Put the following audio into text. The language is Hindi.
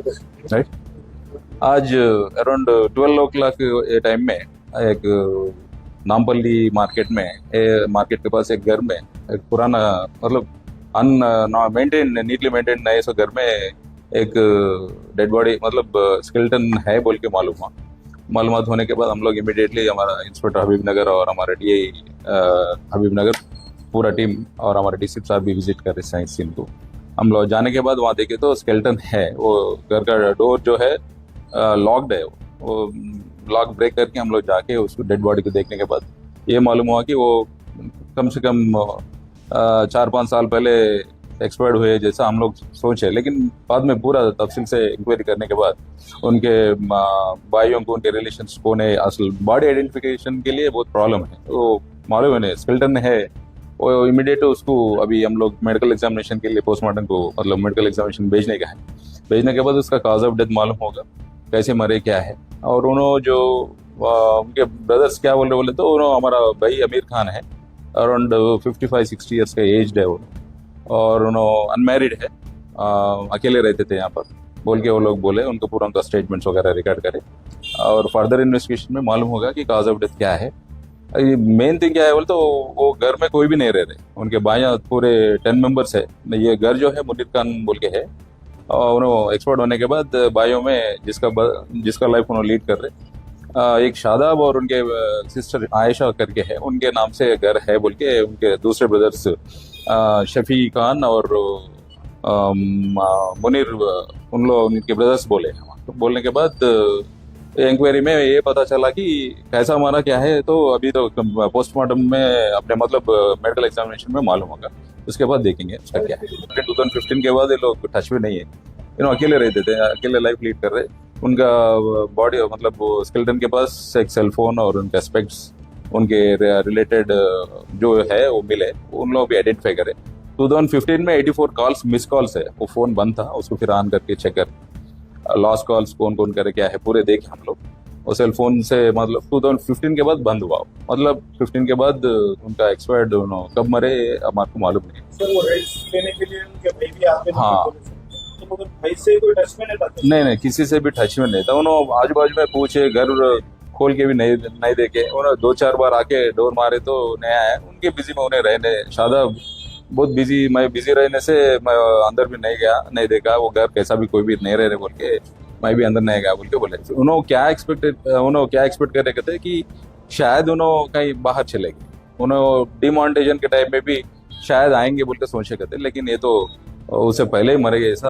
राइट। आज अराउंड 12 o'clock टाइम में एक नामपल्ली मार्केट के पास एक घर में एक पुराना मतलब मेंटेन नीटली मेंटेन नए से घर में एक डेड बॉडी मतलब स्केलेटन है बोल के मालूमात होने के बाद हम लोग इमिडिएटली हमारा इंस्पेक्टर हबीब नगर और हमारा डीआई हबीब नगर पूरा टीम और हमारे डीसी साहब भी विजिट कर रहे हैं सीन को। हम लोग जाने के बाद वहाँ देखे तो स्केलेटन है, वो घर का डोर जो है लॉक्ड है। वो लॉक ब्रेक करके हम लोग जाके उसको डेड बॉडी को देखने के बाद ये मालूम हुआ कि वो कम से कम 4-5 साल पहले एक्सपायर्ड हुए जैसा हम लोग सोचे, लेकिन बाद में पूरा तफसील से इंक्वायरी करने के बाद उनके भाइयों को उनके रिलेशंस को ने असल बॉडी आइडेंटिफिकेशन के लिए बहुत प्रॉब्लम है। तो मालूम है स्केलेटन है, वो इमीडिएट उसको अभी हम लोग मेडिकल एग्जामिनेशन के लिए पोस्टमार्टम को मतलब मेडिकल एग्जामिनेशन भेजने का है। भेजने के बाद उसका काज ऑफ डेथ मालूम होगा, कैसे मरे क्या है। और उन्होंने जो उनके ब्रदर्स क्या बोले तो उन्होंने हमारा भाई आमिर खान है, अराउंड 55-60 ईयर्स का एज है वो, और उन्होंने अनमैरिड है, अकेले रहते थे यहाँ पर बोल के वो लोग बोले। उनको पूरा उनका स्टेटमेंट्स वगैरह रिकॉर्ड करे और फर्दर इन्वेस्टिगेशन में मालूम होगा कि काज ऑफ डेथ क्या है। मेन थिंग क्या है बोले तो वो घर में कोई भी नहीं रह रहे, उनके भाइयाँ पूरे 10 मेंबर्स है। ये घर जो है मुनीर खान बोल के है, और उन्होंने एक्सपर्ट होने के बाद भाइयों में जिसका लाइफ उन्होंने लीड कर रहे, एक शादाब और उनके सिस्टर आयशा करके है, उनके नाम से घर है बोल के उनके दूसरे ब्रदर्स शफी खान और मुनीर उन लोग उनके ब्रदर्स बोले। तो बोलने के बाद इंक्वायरी में ये पता चला कि कैसा मारा क्या है, तो अभी तो पोस्टमार्टम में अपने मतलब मेडिकल एग्जामिनेशन में मालूम होगा, उसके बाद देखेंगे उसका क्या है। 2015 के बाद ये लोग टच में नहीं है, अकेले रहते थे, अकेले लाइफ लीड कर रहे। उनका बॉडी मतलब वो स्केलेटन के पास एक सेलफोन और उनके एस्पेक्ट्स उनके रिलेटेड जो है वो मिले, उन लोग भी आइडेंटिफाई करे। 2015 में 84 कॉल्स मिस कॉल्स है, वो फोन बंद था, उसको फिर ऑन करके चेक कर लॉस्ट कॉल्स कौन कौन करे क्या है पूरे देखे हम लोग। वो सेल फोन से मतलब 2015 के बाद बंद हुआ, मतलब 15 के बाद उनका एक्सपायर्ड कब मरे हमारे को मालूम नहीं। सर वो रेट्स लेने के लिए उनके भाई भी आते थे, हाँ। तो मगर भाई से कोई टच में नहीं था? नहीं, किसी से भी टच में नहीं था। उन्होंने आजू बाजू में पूछे, घर खोल के भी नहीं देखे, उन्होंने 2-4 बार आके डोर मारे तो नया है। उनके बिजी में उन्हें रहने शादा बहुत बिजी, मैं बिजी रहने से मैं अंदर भी नहीं गया, नहीं देखा वो घर कैसा भी कोई भी नहीं रह रहे बोल के मैं भी अंदर नहीं गया बोल के बोले। उन्होंने क्या एक्सपेक्ट कर रहे थे कि शायद उन्होंने कहीं बाहर चले गए, उन्होंने डिमोनेटाइजेशन के टाइम में भी शायद आएंगे बोल के सोचे थे, लेकिन ये तो उससे पहले ही मरे गए ऐसा